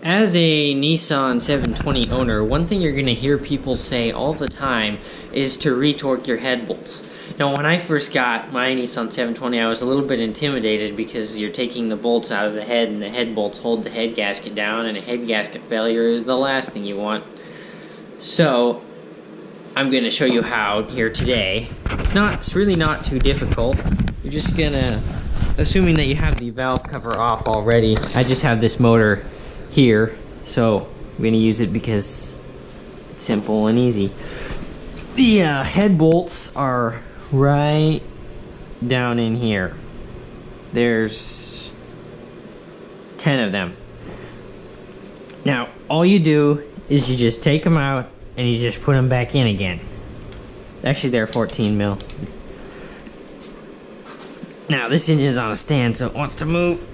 As a Nissan 720 owner, one thing you're going to hear people say all the time is to retorque your head bolts. Now, when I first got my Nissan 720, I was a little bit intimidated because you're taking the bolts out of the head and the head bolts hold the head gasket down, and a head gasket failure is the last thing you want. So, I'm going to show you how here today. It's really not too difficult. You're just going to, assuming that you have the valve cover off already, I just have this motor here, so I'm going to use it because it's simple and easy. The head bolts are right down in here. There's 10 of them. Now, all you do is you just take them out and you just put them back in again. Actually, they're 14 mil. Now, this engine's on a stand, so it wants to move.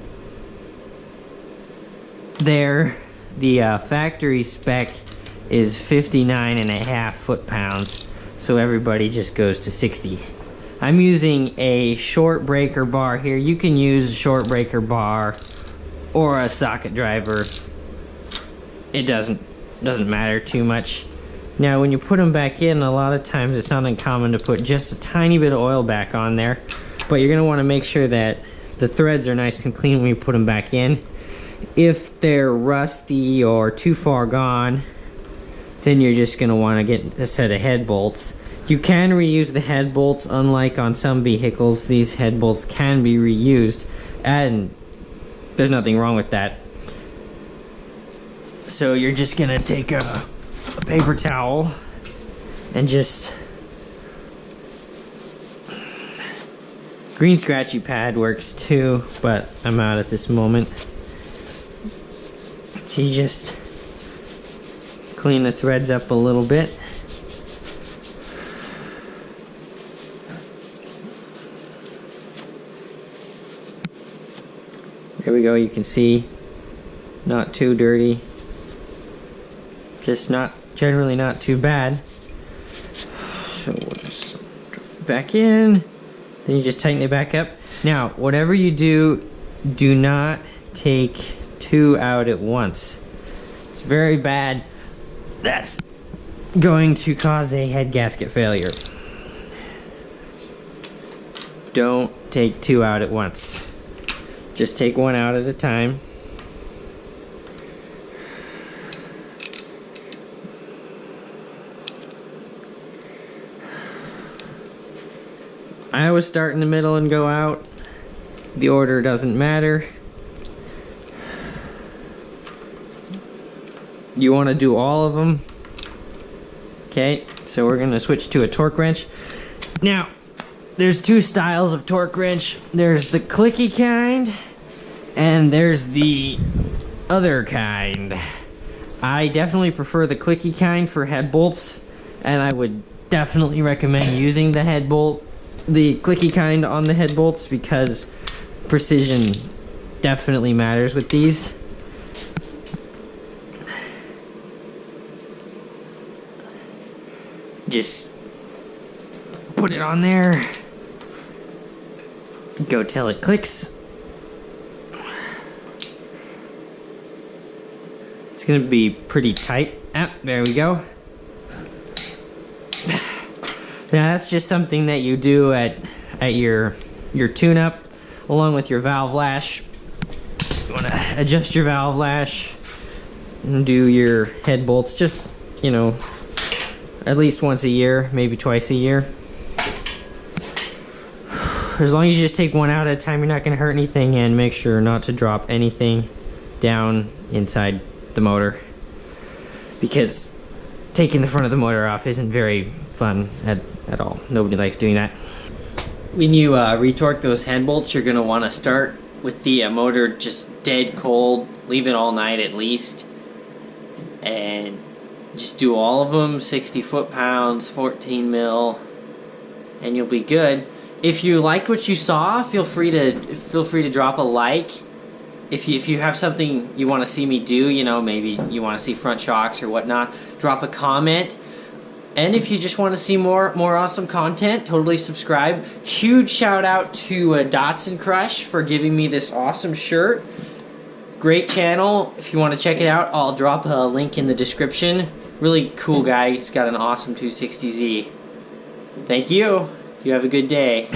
There, the factory spec is 59.5 foot-pounds, so everybody just goes to 60. I'm using a short breaker bar here. You can use a short breaker bar or a socket driver. It doesn't matter too much. Now, when you put them back in, a lot of times it's not uncommon to put just a tiny bit of oil back on there, but you're going to want to make sure that the threads are nice and clean when you put them back in. If they're rusty or too far gone, then you're just going to want to get a set of head bolts. You can reuse the head bolts. Unlike on some vehicles, these head bolts can be reused, and there's nothing wrong with that. So you're just going to take a paper towel and just... green scratchy pad works too, but I'm out at this moment. So you just clean the threads up a little bit. There we go, you can see, not too dirty. Just generally not too bad. So we'll just drop it back in. Then you just tighten it back up. Now, whatever you do, do not take two out at once. It's very bad. That's going to cause a head gasket failure. Don't take two out at once. Just take one out at a time. I always start in the middle and go out. The order doesn't matter. You want to do all of them. Okay, so we're going to switch to a torque wrench. Now, there's two styles of torque wrench. There's the clicky kind, and there's the other kind. I definitely prefer the clicky kind for head bolts, and I would definitely recommend using the clicky kind on the head bolts, because precision definitely matters with these. Just put it on there. Go till it clicks. It's gonna be pretty tight. Ah, there we go. Now that's just something that you do at your tune-up, along with your valve lash. You want to adjust your valve lash and do your head bolts, just, you know, at least once a year, maybe twice a year. As long as you just take one out at a time, you're not going to hurt anything, and make sure not to drop anything down inside the motor, because taking the front of the motor off isn't very fun at all. Nobody likes doing that. When you retorque those head bolts, you're going to want to start with the motor just dead cold, leave it all night at least, and just do all of them, 60 foot-pounds, 14 mil, and you'll be good. If you liked what you saw, feel free to drop a like. If you have something you want to see me do, you know, maybe you want to see front shocks or whatnot, drop a comment. And if you just want to see more awesome content, totally subscribe. Huge shout out to Datsun Crush for giving me this awesome shirt. Great channel. If you want to check it out, I'll drop a link in the description. Really cool guy. He's got an awesome 260Z. Thank you. You have a good day.